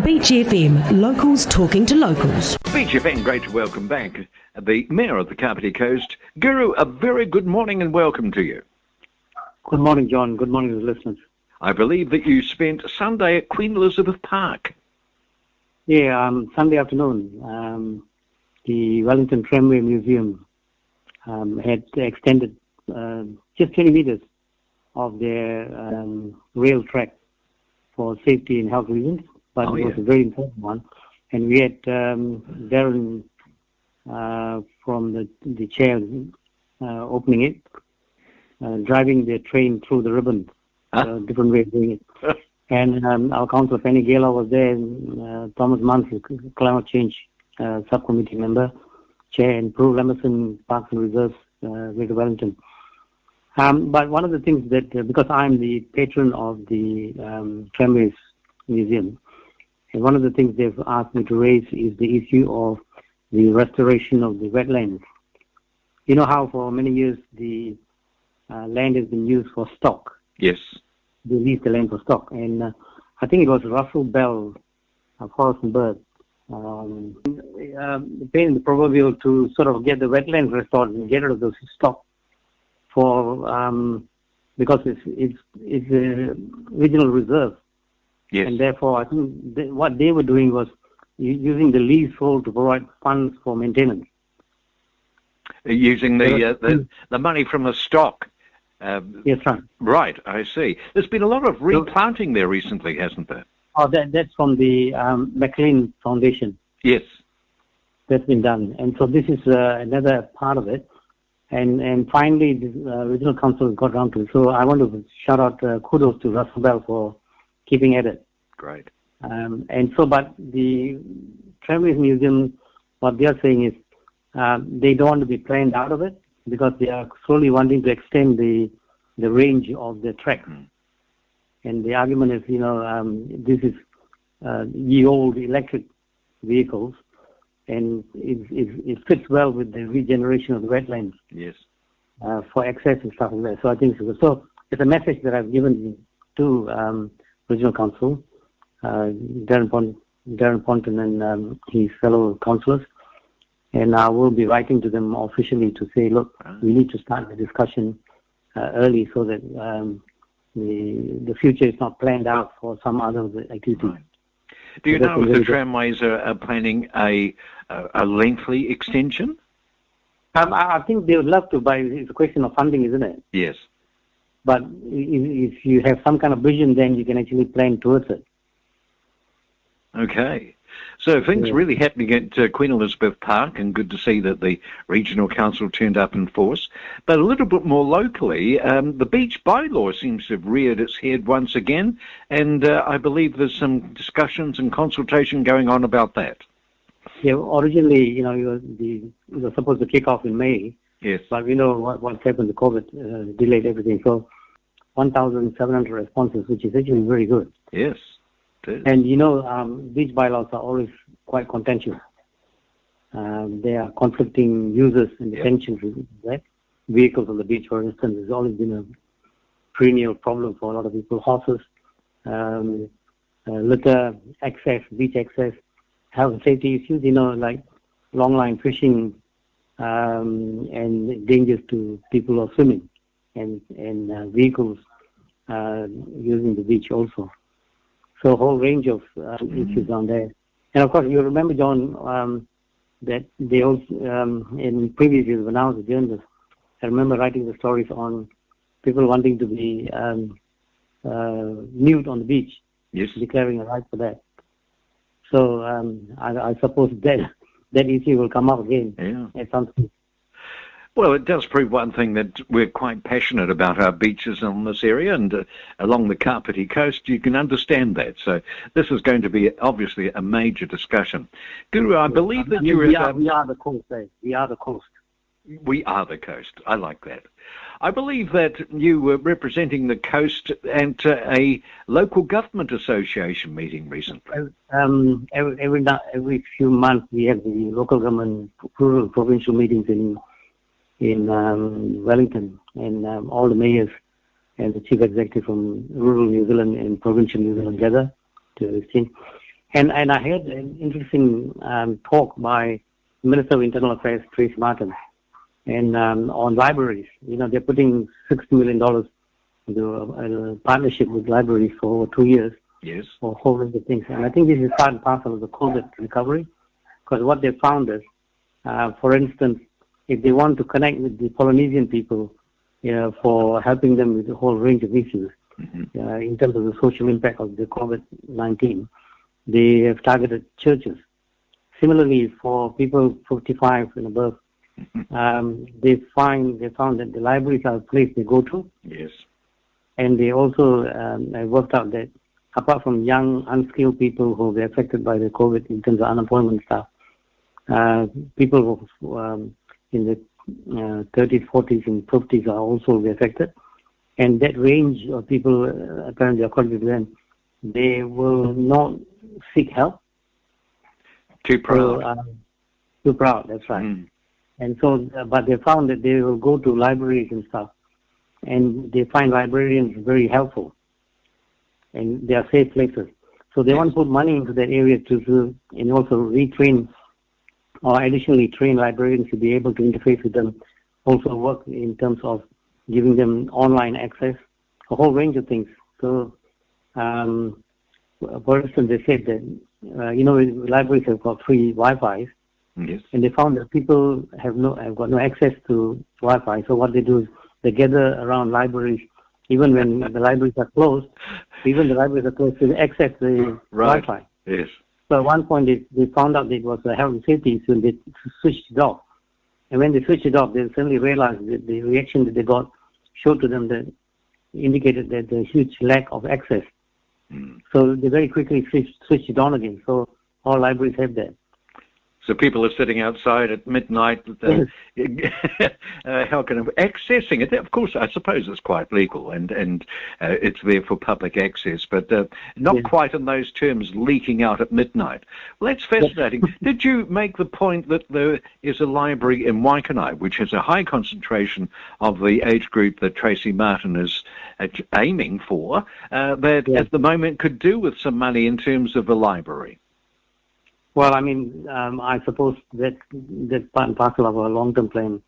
Beach FM, locals talking to locals. Beach FM, great to welcome back the Mayor of the Kapiti Coast. Guru, a very good morning and welcome to you. Good morning, John. Good morning to the listeners. I believe that you spent Sunday at Queen Elizabeth Park. Yeah, Sunday afternoon, the Wellington Tramway Museum had extended just 20 meters of their rail track for safety and health reasons, but it was a very important one. And we had Darren from the chair opening it, driving the train through the ribbon, different way of doing it. And our councillor Penny Gala was there, and Thomas Munn, climate change subcommittee member, chair, and Prue Emerson, Parks and Reserves, Greater Wellington. But one of the things that, because I'm the patron of the Tramways Museum, and one of the things they've asked me to raise is the issue of the restoration of the wetlands. You know how for many years the land has been used for stock? Yes. They leased the land for stock. And I think it was Russell Bell, Forest and Bird, paying the proverbial to sort of get the wetlands restored and get rid of those stock for because it's a regional reserve. Yes. And therefore, I think what they were doing was using the leasehold to provide funds for maintenance. Using the money from the stock. Yes, right. Right, I see. There's been a lot of replanting there recently, hasn't there? Oh, that's from the McLean Foundation. Yes. That's been done. And so this is another part of it. And finally, the regional council got around to it. So I want to shout out kudos to Russell Bell for keeping at it. Great. And so, but the Tramways Museum, what they are saying is they don't want to be planned out of it because they are slowly wanting to extend the range of the track. And the argument is, this is ye old electric vehicles, and it fits well with the regeneration of the wetlands. Yes. For access and stuff like that. So I think so. It's a message that I've given to Regional Council, Darren Ponton and his fellow councillors, and I will be writing to them officially to say, look, we need to start the discussion early so that the future is not planned out for some other activity. Right. Do you know if the tramways are planning a lengthy extension? I think they would love to, but it's a question of funding, isn't it? Yes. But if you have some kind of vision, then you can actually plan towards it. Okay. So things really happening at Queen Elizabeth Park, and good to see that the Regional Council turned up in force. But a little bit more locally, the beach bylaw seems to have reared its head once again, and I believe there's some discussions and consultation going on about that. Yeah, originally, it was supposed to kick off in May. Yes. But we know what happened to COVID, delayed everything. So 1,700 responses, which is actually very good. Yes. And beach bylaws are always quite contentious. There are conflicting users and tensions, right? Vehicles on the beach, for instance, has always been a perennial problem for a lot of people. Horses, litter, access, beach access, health and safety issues, like long line fishing and dangers to people who are swimming and vehicles using the beach also. So a whole range of issues down there. And of course, you remember, John, that they also, in previous years when I was a journalist, I remember writing the stories on people wanting to be nude on the beach, yes, declaring a right for that. So I suppose that issue will come up again at some point. Well, it does prove one thing, that we're quite passionate about our beaches in this area, and along the Kapiti coast, you can understand that. So this is going to be obviously a major discussion. Guru, I believe that you we are the coast. We are the coast. We are the coast. I like that. I believe that you were representing the coast at a local government association meeting recently. Every few months we have the local government rural provincial meetings in Wellington, and all the mayors and the chief executive from rural New Zealand and provincial New Zealand gather to exchange. And I heard an interesting talk by Minister of Internal Affairs, Tracy Martin, and on libraries. They're putting $60 million into a partnership with libraries for over 2 years. Yes. For a whole range of things. And I think this is part and parcel of the COVID recovery, because what they found is, for instance, if they want to connect with the Polynesian people for helping them with a whole range of issues in terms of the social impact of the COVID-19, they have targeted churches. Similarly, for people 55 and above, they found that the libraries are a place they go to. Yes. And they also have worked out that apart from young, unskilled people who were affected by the COVID in terms of unemployment stuff, people who, in the 30s, 40s, and 50s are also affected. And that range of people, apparently, according to them, they will not seek help. Too proud. Too proud, that's right. Mm. And so, but they found that they will go to libraries and stuff, and they find librarians very helpful, and they are safe places. So they want to put money into that area and also retrain or additionally train librarians to be able to interface with them, also work in terms of giving them online access, a whole range of things. So, for instance, they said that, libraries have got free Wi-Fi, yes. and they found that people have got no access to Wi-Fi. So what they do is they gather around libraries, even when the libraries are closed, to access the Wi-Fi. Yes. So at one point, they found out that it was a health and safety issue, and they switched it off. And when they switched it off, they suddenly realized that the reaction that they got showed to them that indicated that there's a huge lack of access. Mm. So they very quickly switched it on again. So all libraries have that. So people are sitting outside at midnight, accessing it. Of course, I suppose it's quite legal and it's there for public access, but not quite in those terms, leaking out at midnight. Well, that's fascinating. Did you make the point that there is a library in Waikanae which has a high concentration of the age group that Tracy Martin is aiming for, that at the moment could do with some money in terms of a library? Well, I mean, I suppose that's part and parcel of our long-term plan.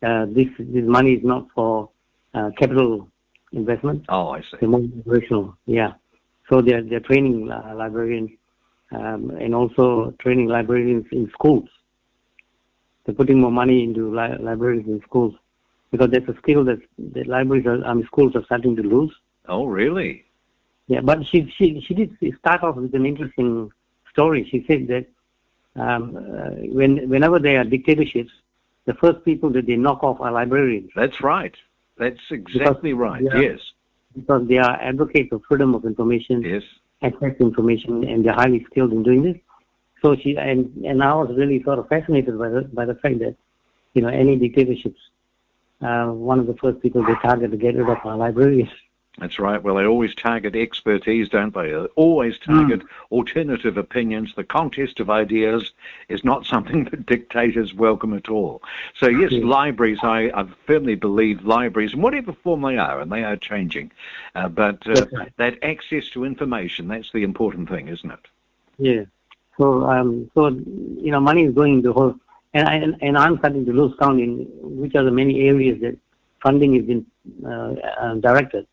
This money is not for capital investment. Oh, I see. They're more operational, yeah. So they're training librarians and also training librarians in schools. They're putting more money into libraries in schools because that's a skill that schools are starting to lose. Oh, really? Yeah, but she did start off with an interesting story. She said that whenever there are dictatorships, the first people that they knock off are librarians. That's right. That's exactly right. Yes. Because they are advocates of freedom of information, access to information, and they're highly skilled in doing this. So she and I was really sort of fascinated by the fact that any dictatorships, one of the first people they target to get rid of are librarians. That's right. Well, they always target expertise, don't they? They always target alternative opinions. The contest of ideas is not something that dictators welcome at all. So, yes, libraries, I firmly believe libraries, in whatever form they are, and they are changing, but that access to information, that's the important thing, isn't it? Yeah. So, money is going the whole... And I'm starting to lose count in which are the many areas that funding has been directed.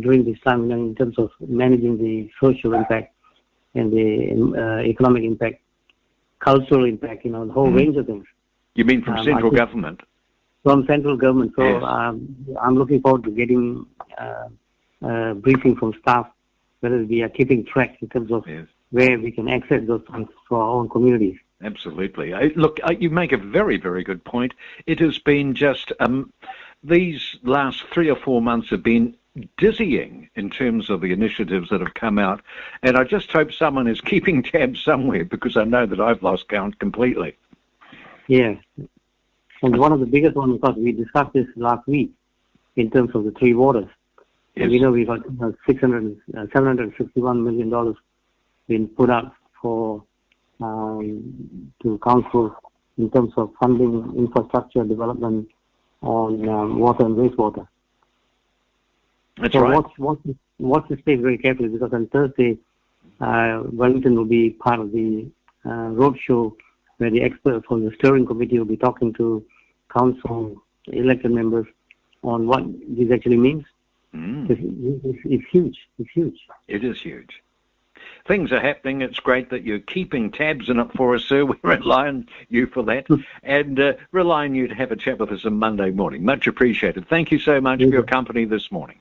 During this time, in terms of managing the social impact and the economic impact, cultural impact, the whole range of things. You mean from central government? From central government. So I'm looking forward to getting a briefing from staff, whether we are keeping track in terms of where we can access those funds for our own communities. Absolutely. Look, you make a very, very good point. It has been just these last 3 or 4 months have been dizzying in terms of the initiatives that have come out, and I just hope someone is keeping tabs somewhere because I know that I've lost count completely. Yeah, and one of the biggest ones, because we discussed this last week in terms of the three waters. Yes. And we've got $761 million being put up for to council in terms of funding infrastructure development on water and wastewater. That's right. Watch this space very carefully, because on Thursday Wellington will be part of the roadshow where the experts from the steering committee will be talking to council elected members on what this actually means. It's huge. It's huge. It is huge. Things are happening. It's great that you're keeping tabs in it for us, sir. We rely on you for that, and rely on you to have a chat with us on Monday morning. Much appreciated. Thank you so much for your company this morning.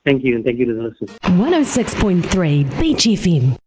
Thank you, and thank you to the listeners. 106.3 Beach FM.